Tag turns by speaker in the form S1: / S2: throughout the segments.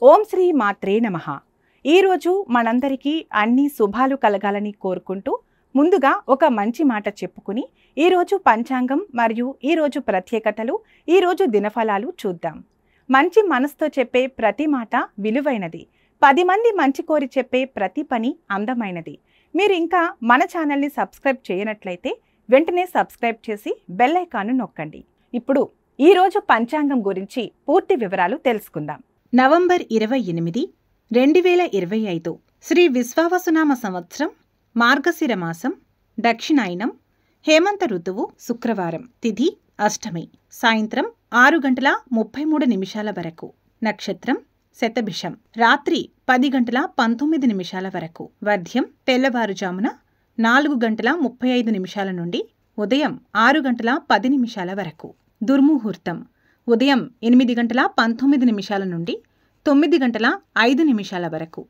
S1: ఓం శ్రీ మాత్రే నమః. ఈరోజు మనందరికీ అన్ని శుభాలు కలగాలని కోరుకుంటూ ముందుగా ఒక మంచి మాట చెప్పుకుని ఈరోజు పంచాంగం మరియు ఈరోజు ప్రత్యేకతలు, ఈరోజు దినఫలాలు చూద్దాం. మంచి మనసుతో చెప్పే ప్రతి మాట విలువైనది. 10 మంది మంచి కోరి చెప్పే ప్రతి పని అందమైనది. మీరు ఇంకా మన ఛానల్ని సబ్స్క్రైబ్ చేయనట్లయితే వెంటనే సబ్స్క్రైబ్ చేసి బెల్ ఐకాన్ను నొక్కండి. ఇప్పుడు ఈరోజు పంచాంగం గురించి పూర్తి వివరాలు తెలుసుకుందాం.
S2: నవంబర్ 28, 2025 శ్రీ విశ్వావసునామ సంవత్సరం, మార్గశిర మాసం, దక్షిణాయనం, హేమంత ఋతువు, శుక్రవారం, తిథి అష్టమి, సాయంత్రం 6:33 వరకు, నక్షత్రం శతభిషం, రాత్రి 10:19 వరకు, వర్ధ్యం తెల్లవారుజామున 4:35 నుండి ఉదయం 6:10 వరకు, దుర్ముహూర్తం ఉదయం 8:19 నుండి 9:05 వరకు,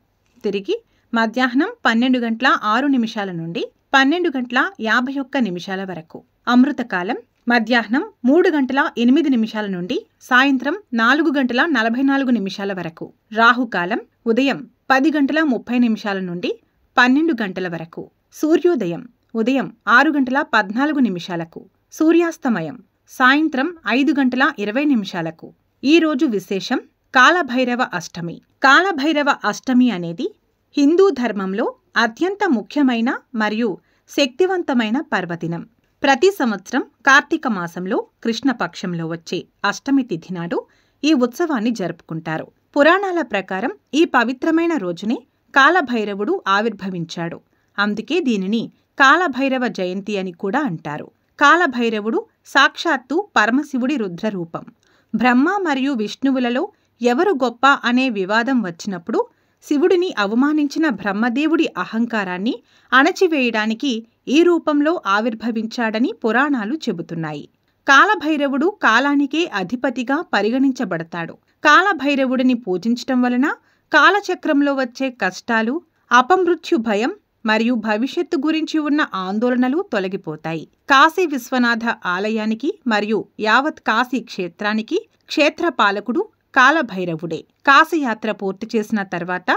S2: తిరిగి మధ్యాహ్నం 12:06 నుండి 12:51 వరకు, అమృతకాలం మధ్యాహ్నం 3:08 నుండి సాయంత్రం 4:44 వరకు, రాహుకాలం ఉదయం 10:30 నుండి 12 గంటల వరకు, సూర్యోదయం ఉదయం 6:14 సూర్యాస్తమయం సాయంత్రం 5:20. ఈరోజు విశేషం కాలభైరవ అష్టమి. కాలభైరవ అష్టమి అనేది హిందూ ధర్మంలో అత్యంత ముఖ్యమైన మరియు శక్తివంతమైన పర్వదినం. ప్రతి సంవత్సరం కార్తీక మాసంలో కృష్ణపక్షంలో వచ్చే అష్టమి తిథి నాడు ఈ ఉత్సవాన్ని జరుపుకుంటారు. పురాణాల ప్రకారం ఈ పవిత్రమైన రోజునే కాలభైరవుడు ఆవిర్భవించాడు. అందుకే దీనిని కాలభైరవ జయంతి అని కూడా అంటారు. కాలభైరవుడు సాక్షాత్తు పరమశివుడి రుద్రరూపం. బ్రహ్మ మరియు విష్ణువులలో ఎవరు గొప్ప అనే వివాదం వచ్చినప్పుడు శివుడిని అవమానించిన బ్రహ్మదేవుడి అహంకారాన్ని అణచివేయడానికి ఈ రూపంలో ఆవిర్భవించాడని పురాణాలు చెబుతున్నాయి. కాలభైరవుడు కాలానికే అధిపతిగా పరిగణించబడతాడు. కాలభైరవుడిని పూజించటం వలన కాలచక్రంలో వచ్చే కష్టాలు, అపమృత్యు భయం మరియు భవిష్యత్తు గురించి ఉన్న ఆందోళనలు తొలగిపోతాయి. కాశీ విశ్వనాథ ఆలయానికి మరియు యావత్ కాశీ క్షేత్రానికి క్షేత్రపాలకుడు కాలభైరవుడే. కాశీయాత్ర పూర్తి చేసిన తర్వాత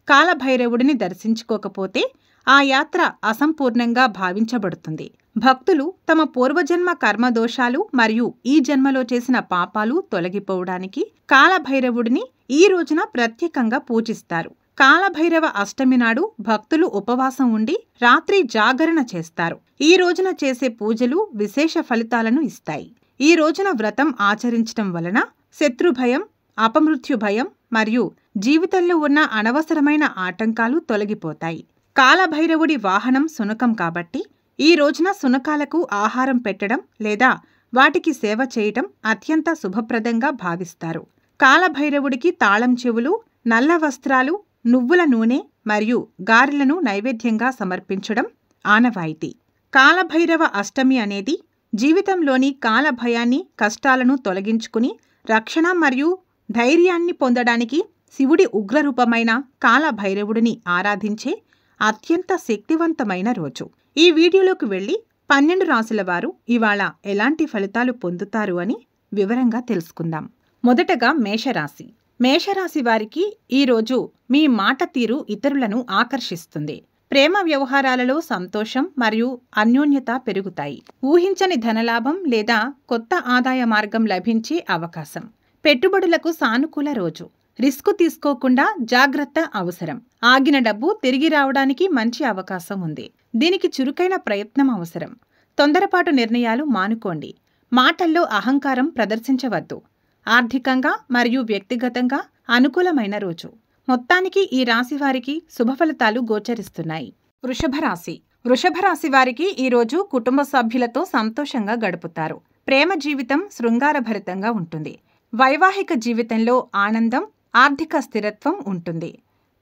S2: కాలభైరవుడిని దర్శించుకోకపోతే ఆ యాత్ర అసంపూర్ణంగా భావించబడుతుంది. భక్తులు తమ పూర్వజన్మ కర్మదోషాలు మరియు ఈ జన్మలో చేసిన పాపాలు తొలగిపోవడానికి కాలభైరవుడిని ఈ రోజున ప్రత్యేకంగా పూజిస్తారు. కాలభైరవ అష్టమి నాడు భక్తులు ఉపవాసం ఉండి రాత్రి జాగరణ చేస్తారు. ఈ రోజున చేసే పూజలు విశేష ఫలితాలను ఇస్తాయి. ఈ రోజున వ్రతం ఆచరించటం వలన శత్రుభయం, అపమృత్యు భయం మరియు జీవితంలో ఉన్న అనవసరమైన ఆటంకాలు తొలగిపోతాయి. కాలభైరవుడి వాహనం శునకం కాబట్టి ఈ రోజున శునకాలకు ఆహారం పెట్టడం లేదా వాటికి సేవ చేయటం అత్యంత శుభప్రదంగా భావిస్తారు. కాలభైరవుడికి తాళం చెవులు, నల్ల వస్త్రాలు, నువ్వుల నూనె మరియు గారెలను నైవేద్యంగా సమర్పించడం ఆనవాయితీ. కాలభైరవ అష్టమి అనేది జీవితంలోని కాలభయాన్ని, కష్టాలను తొలగించుకుని రక్షణ మరియు ధైర్యాన్ని పొందడానికి శివుడి ఉగ్రరూపమైన కాలభైరవుడిని ఆరాధించే అత్యంత శక్తివంతమైన రోజు. ఈ వీడియోలోకి వెళ్ళి 12 రాశుల వారు ఇవాళ ఎలాంటి ఫలితాలు పొందుతారు అని వివరంగా తెలుసుకుందాం. మొదటగా మేషరాశి. మేషరాశి వారికి ఈరోజు మీ మాట తీరు ఇతరులను ఆకర్షిస్తుంది. ప్రేమ వ్యవహారాలలో సంతోషం మరియు అన్యోన్యత పెరుగుతాయి. ఊహించని ధనలాభం లేదా కొత్త ఆదాయ మార్గం లభించే అవకాశం. పెట్టుబడులకు సానుకూల రోజు. రిస్కు తీసుకోకుండా జాగ్రత్త అవసరం. ఆగిన డబ్బు తిరిగి రావడానికి మంచి అవకాశం ఉంది. దీనికి చురుకైన ప్రయత్నం అవసరం. తొందరపాటు నిర్ణయాలు మానుకోండి. మాటల్లో అహంకారం ప్రదర్శించవద్దు. ఆర్థికంగా మరియు వ్యక్తిగతంగా అనుకూలమైన రోజు. మొత్తానికి ఈ రాశి వారికి శుభఫలితాలు గోచరిస్తున్నాయి. వృషభ రాశి. వృషభ రాశి వారికి ఈరోజు కుటుంబ సభ్యులతో సంతోషంగా గడుపుతారు. ప్రేమ జీవితం శృంగారభరితంగా ఉంటుంది. వైవాహిక జీవితంలో ఆనందం, ఆర్థిక స్థిరత్వం ఉంటుంది.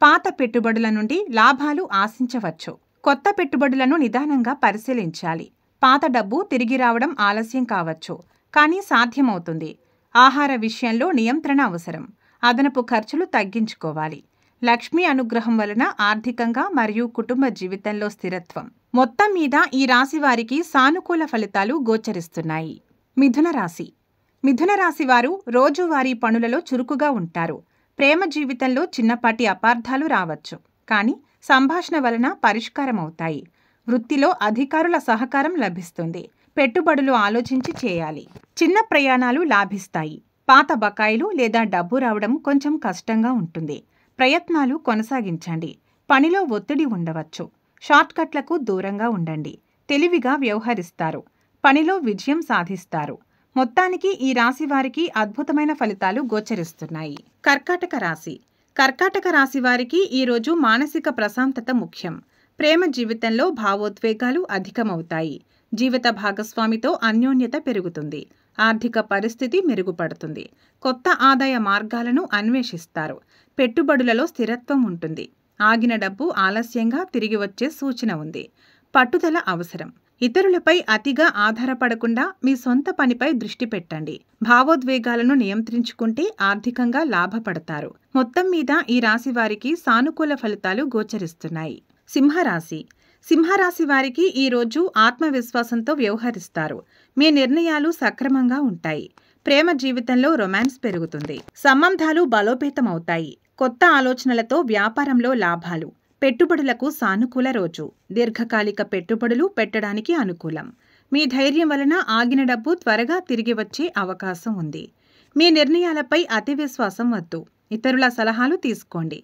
S2: పాత పెట్టుబడుల నుండి లాభాలు ఆశించవచ్చు. కొత్త పెట్టుబడులను నిదానంగా పరిశీలించాలి. పాత డబ్బు తిరిగి రావడం ఆలస్యం కావచ్చు, కానీ సాధ్యమవుతుంది. ఆహార విషయంలో నియంత్రణ అవసరం. అదనపు ఖర్చులు తగ్గించుకోవాలి. లక్ష్మీ అనుగ్రహం వలన ఆర్థికంగా మరియు కుటుంబ జీవితంలో స్థిరత్వం. మొత్తం మీద ఈ రాశి వారికి సానుకూల ఫలితాలు గోచరిస్తున్నాయి. మిథున రాశి. మిథున రాశి వారు రోజువారీ పనులలో చురుకుగా ఉంటారు. ప్రేమ జీవితంలో చిన్నపాటి అపార్థాలు రావచ్చు, కానీ సంభాషణ వలన పరిష్కారం అవుతాయి. వృత్తిలో అధికారుల సహకారం లభిస్తుంది. పెట్టుబడులు ఆలోచించి చేయాలి. చిన్న ప్రయాణాలు లాభిస్తాయి. పాత బకాయిలు లేదా డబ్బు రావడం కొంచెం కష్టంగా ఉంటుంది. ప్రయత్నాలు కొనసాగించండి. పనిలో ఒత్తిడి ఉండవచ్చు. షార్ట్కట్లకు దూరంగా ఉండండి. తెలివిగా వ్యవహరిస్తారు. పనిలో విజయం సాధిస్తారు. మొత్తానికి ఈ రాశి వారికి అద్భుతమైన ఫలితాలు గోచరిస్తున్నాయి. కర్కాటక రాశి. కర్కాటక రాశి వారికి ఈరోజు మానసిక ప్రశాంతత ముఖ్యం. ప్రేమ జీవితంలో భావోద్వేగాలు అధికమవుతాయి. జీవిత భాగస్వామితో అన్యోన్యత పెరుగుతుంది. ఆర్థిక పరిస్థితి మెరుగుపడుతుంది. కొత్త ఆదాయ మార్గాలను అన్వేషిస్తారు. పెట్టుబడులలో స్థిరత్వం ఉంటుంది. ఆగిన డబ్బు ఆలస్యంగా తిరిగి వచ్చే సూచన ఉంది. పట్టుదల అవసరం. ఇతరులపై అతిగా ఆధారపడకుండా మీ సొంత పనిపై దృష్టి పెట్టండి. భావోద్వేగాలను నియంత్రించుకుంటే ఆర్థికంగా లాభపడతారు. మొత్తం మీద ఈ రాశి వారికి సానుకూల ఫలితాలు గోచరిస్తున్నాయి. సింహరాశి. సింహరాశి వారికి ఈరోజు ఆత్మవిశ్వాసంతో వ్యవహరిస్తారు. మీ నిర్ణయాలు సక్రమంగా ఉంటాయి. ప్రేమ జీవితంలో రొమాన్స్ పెరుగుతుంది. సంబంధాలు బలోపేతమవుతాయి. కొత్త ఆలోచనలతో వ్యాపారంలో లాభాలు. పెట్టుబడులకు సానుకూల రోజు. దీర్ఘకాలిక పెట్టుబడులు పెట్టడానికి అనుకూలం. మీ ధైర్యం వలన ఆగిన డబ్బు త్వరగా తిరిగి వచ్చే అవకాశం ఉంది. మీ నిర్ణయాలపై అతి విశ్వాసం వద్దు. ఇతరుల సలహాలు తీసుకోండి.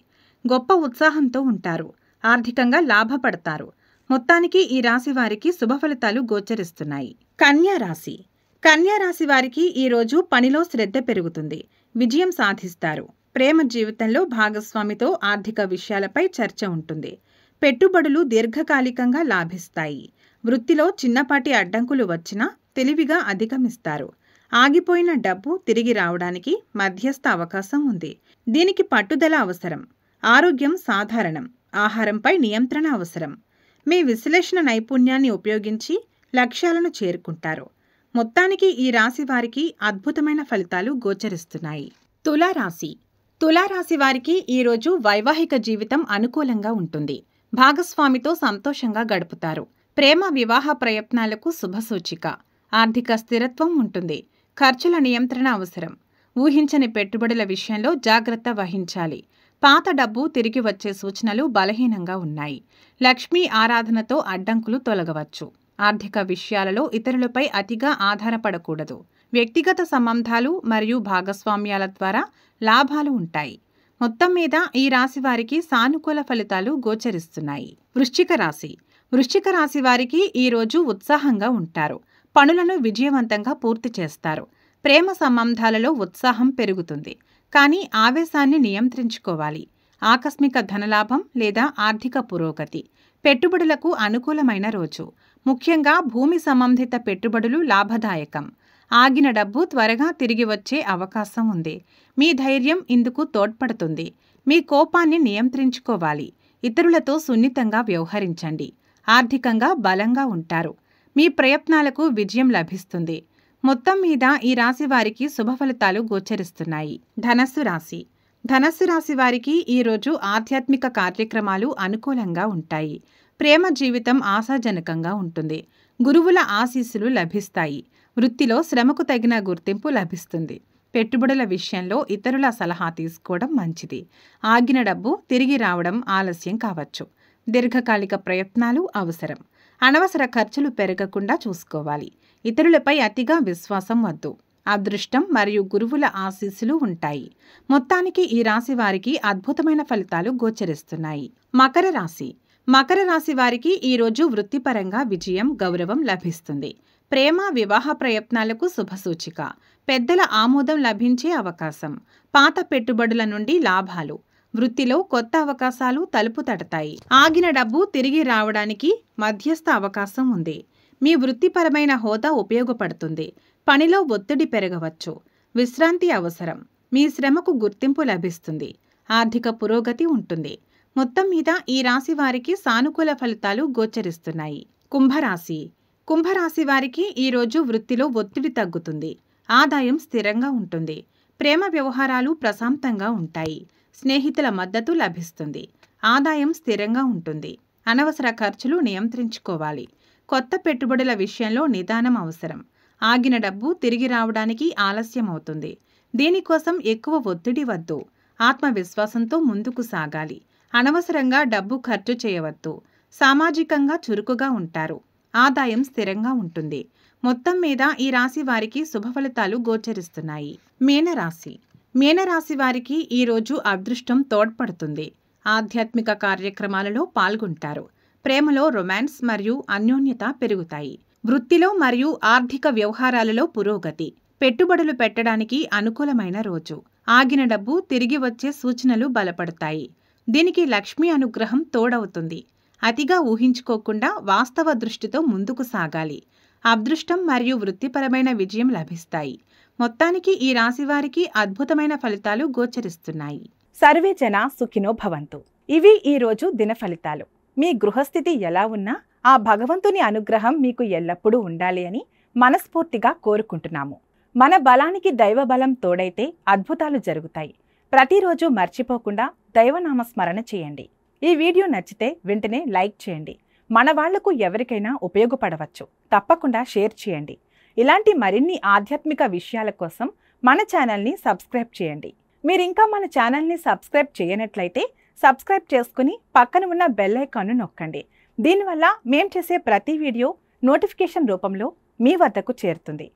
S2: గొప్ప ఉత్సాహంతో ఉంటారు. ఆర్థికంగా లాభపడతారు. మొత్తానికి ఈ రాశి వారికి శుభ ఫలితాలు గోచరిస్తున్నాయి. కన్యా రాశి. కన్యా రాశి వారికి ఈరోజు పనిలో శ్రద్ధ పెరుగుతుంది. విజయం సాధిస్తారు. ప్రేమ జీవితంలో భాగస్వామితో ఆర్థిక విషయాలపై చర్చ ఉంటుంది. పెట్టుబడులు దీర్ఘకాలికంగా లాభిస్తాయి. వృత్తిలో చిన్నపాటి అడ్డంకులు వచ్చినా తెలివిగా అధిగమిస్తారు. ఆగిపోయిన డబ్బు తిరిగి రావడానికి మధ్యస్థ అవకాశం ఉంది. దీనికి పట్టుదల అవసరం. ఆరోగ్యం సాధారణం. ఆహారంపై నియంత్రణ అవసరం. మీ విశ్లేషణ నైపుణ్యాన్ని ఉపయోగించి లక్ష్యాలను చేరుకుంటారు. మొత్తానికి ఈ రాశి వారికి అద్భుతమైన ఫలితాలు గోచరిస్తున్నాయి. తులారాశి. తులారాశి వారికి ఈరోజు వైవాహిక జీవితం అనుకూలంగా ఉంటుంది. భాగస్వామితో సంతోషంగా గడుపుతారు. ప్రేమ వివాహ ప్రయత్నాలకు శుభసూచిక. ఆర్థిక స్థిరత్వం ఉంటుంది. ఖర్చుల నియంత్రణ అవసరం. ఊహించని పెట్టుబడుల విషయంలో జాగ్రత్త వహించాలి. పాత డబ్బు తిరిగి వచ్చే సూచనలు బలహీనంగా ఉన్నాయి. లక్ష్మీ ఆరాధనతో అడ్డంకులు తొలగవచ్చు. ఆర్థిక విషయాలలో ఇతరులపై అతిగా ఆధారపడకూడదు. వ్యక్తిగత సంబంధాలు మరియు భాగస్వామ్యాల ద్వారా లాభాలు ఉంటాయి. మొత్తం మీద ఈ రాశి వారికి సానుకూల ఫలితాలు గోచరిస్తున్నాయి. వృశ్చిక రాశి. వృశ్చిక రాశి వారికి ఈరోజు ఉత్సాహంగా ఉంటారు. పనులను విజయవంతంగా పూర్తి చేస్తారు. ప్రేమ సంబంధాలలో ఉత్సాహం పెరుగుతుంది. కానీ ఆవేశాన్ని నియంత్రించుకోవాలి. ఆకస్మిక ధనలాభం లేదా ఆర్థిక పురోగతి. పెట్టుబడులకు అనుకూలమైన రోజు. ముఖ్యంగా భూమి సంబంధిత పెట్టుబడులు లాభదాయకం. ఆగిన డబ్బు త్వరగా తిరిగి వచ్చే అవకాశం ఉంది. మీ ధైర్యం ఇందుకు తోడ్పడుతుంది. మీ కోపాన్ని నియంత్రించుకోవాలి. ఇతరులతో సున్నితంగా వ్యవహరించండి. ఆర్థికంగా బలంగా ఉంటారు. మీ ప్రయత్నాలకు విజయం లభిస్తుంది. మొత్తం మీద ఈ రాశి వారికి శుభ ఫలితాలు గోచరిస్తున్నాయి. ధనస్సు రాశి. ధనస్సు రాశి వారికి ఈరోజు ఆధ్యాత్మిక కార్యక్రమాలు అనుకూలంగా ఉంటాయి. ప్రేమ జీవితం ఆశాజనకంగా ఉంటుంది. గురువుల ఆశీస్సులు లభిస్తాయి. వృత్తిలో శ్రమకు తగిన గుర్తింపు లభిస్తుంది. పెట్టుబడుల విషయంలో ఇతరుల సలహా తీసుకోవడం మంచిది. ఆగిన డబ్బు తిరిగి రావడం ఆలస్యం కావచ్చు. దీర్ఘకాలిక ప్రయత్నాలు అవసరం. అనవసర ఖర్చులు పెరగకుండా చూసుకోవాలి. ఇతరులపై అతిగా విశ్వాసం వద్దు. అదృష్టం మరియు గురువుల ఆశీస్సులు ఉంటాయి. మొత్తానికి ఈ రాశి వారికి అద్భుతమైన ఫలితాలు గోచరిస్తున్నాయి. మకర రాశి. మకర రాశి వారికి ఈరోజు వృత్తిపరంగా విజయం, గౌరవం లభిస్తుంది. ప్రేమ వివాహ ప్రయత్నాలకు శుభసూచిక. పెద్దల ఆమోదం లభించే అవకాశం. పాత పెట్టుబడుల నుండి లాభాలు. వృత్తిలో కొత్త అవకాశాలు తలుపు తడతాయి. ఆగిన డబ్బు తిరిగి రావడానికి మధ్యస్థ అవకాశం ఉంది. మీ వృత్తిపరమైన హోదా ఉపయోగపడుతుంది. పనిలో ఒత్తిడి పెరగవచ్చు. విశ్రాంతి అవసరం. మీ శ్రమకు గుర్తింపు లభిస్తుంది. ఆర్థిక పురోగతి ఉంటుంది. మొత్తం మీద ఈ రాశి వారికి సానుకూల ఫలితాలు గోచరిస్తున్నాయి. కుంభరాశి. కుంభరాశి వారికి ఈరోజు వృత్తిలో ఒత్తిడి తగ్గుతుంది. ఆదాయం స్థిరంగా ఉంటుంది. ప్రేమ వ్యవహారాలు ప్రశాంతంగా ఉంటాయి. స్నేహితుల మద్దతు లభిస్తుంది. ఆదాయం స్థిరంగా ఉంటుంది. అనవసర ఖర్చులు నియంత్రించుకోవాలి. కొత్త పెట్టుబడుల విషయంలో నిదానం అవసరం. ఆగిన డబ్బు తిరిగి రావడానికి ఆలస్యం అవుతుంది. దీనికోసం ఎక్కువ ఒత్తిడి వద్దు. ఆత్మవిశ్వాసంతో ముందుకు సాగాలి. అనవసరంగా డబ్బు ఖర్చు చేయవద్దు. సామాజికంగా చురుకుగా ఉంటారు. ఆదాయం స్థిరంగా ఉంటుంది. మొత్తం మీద ఈ రాశి వారికి శుభ ఫలితాలు గోచరిస్తున్నాయి. మీనరాశి. మీనరాశి వారికి ఈరోజు అదృష్టం తోడ్పడుతుంది. ఆధ్యాత్మిక కార్యక్రమాలలో పాల్గొంటారు. ప్రేమలో రొమాన్స్ మరియు అన్యోన్యత పెరుగుతాయి. వృత్తిలో మరియు ఆర్థిక వ్యవహారాలలో పురోగతి. పెట్టుబడులు పెట్టడానికి అనుకూలమైన రోజు. ఆగిన డబ్బు తిరిగి వచ్చే సూచనలు బలపడతాయి. దీనికి లక్ష్మీ అనుగ్రహం తోడవుతుంది. అతిగా ఊహించుకోకుండా వాస్తవ దృష్టితో ముందుకు సాగాలి. అదృష్టం మరియు వృత్తిపరమైన విజయం లభిస్తాయి. మొత్తానికి ఈ రాశివారికి అద్భుతమైన ఫలితాలు గోచరిస్తున్నాయి.
S1: సర్వే జన సుఖినో భవంతు. ఇవి ఈ రోజు దిన ఫలితాలు. మీ గృహస్థితి ఎలా ఉన్నా ఆ భగవంతుని అనుగ్రహం మీకు ఎల్లప్పుడూ ఉండాలి అని మనస్ఫూర్తిగా కోరుకుంటున్నాము. మన బలానికి దైవ బలం తోడైతే అద్భుతాలు జరుగుతాయి. ప్రతిరోజు మర్చిపోకుండా దైవనామస్మరణ చేయండి. ఈ వీడియో నచ్చితే వెంటనే లైక్ చేయండి. మన వాళ్లకు ఎవరికైనా ఉపయోగపడవచ్చు. తప్పకుండా షేర్ చేయండి. ఇలాంటి మరిన్ని ఆధ్యాత్మిక విషయాల కోసం మన ఛానల్ని సబ్స్క్రైబ్ చేయండి. మీరింకా మన ఛానల్ని సబ్స్క్రైబ్ చేయనట్లయితే సబ్స్క్రైబ్ చేసుకుని పక్కన ఉన్న బెల్ ఐకాన్ను నొక్కండి. దీనివల్ల మేం చేసే ప్రతి వీడియో నోటిఫికేషన్ రూపంలో మీ వద్దకు చేరుతుంది.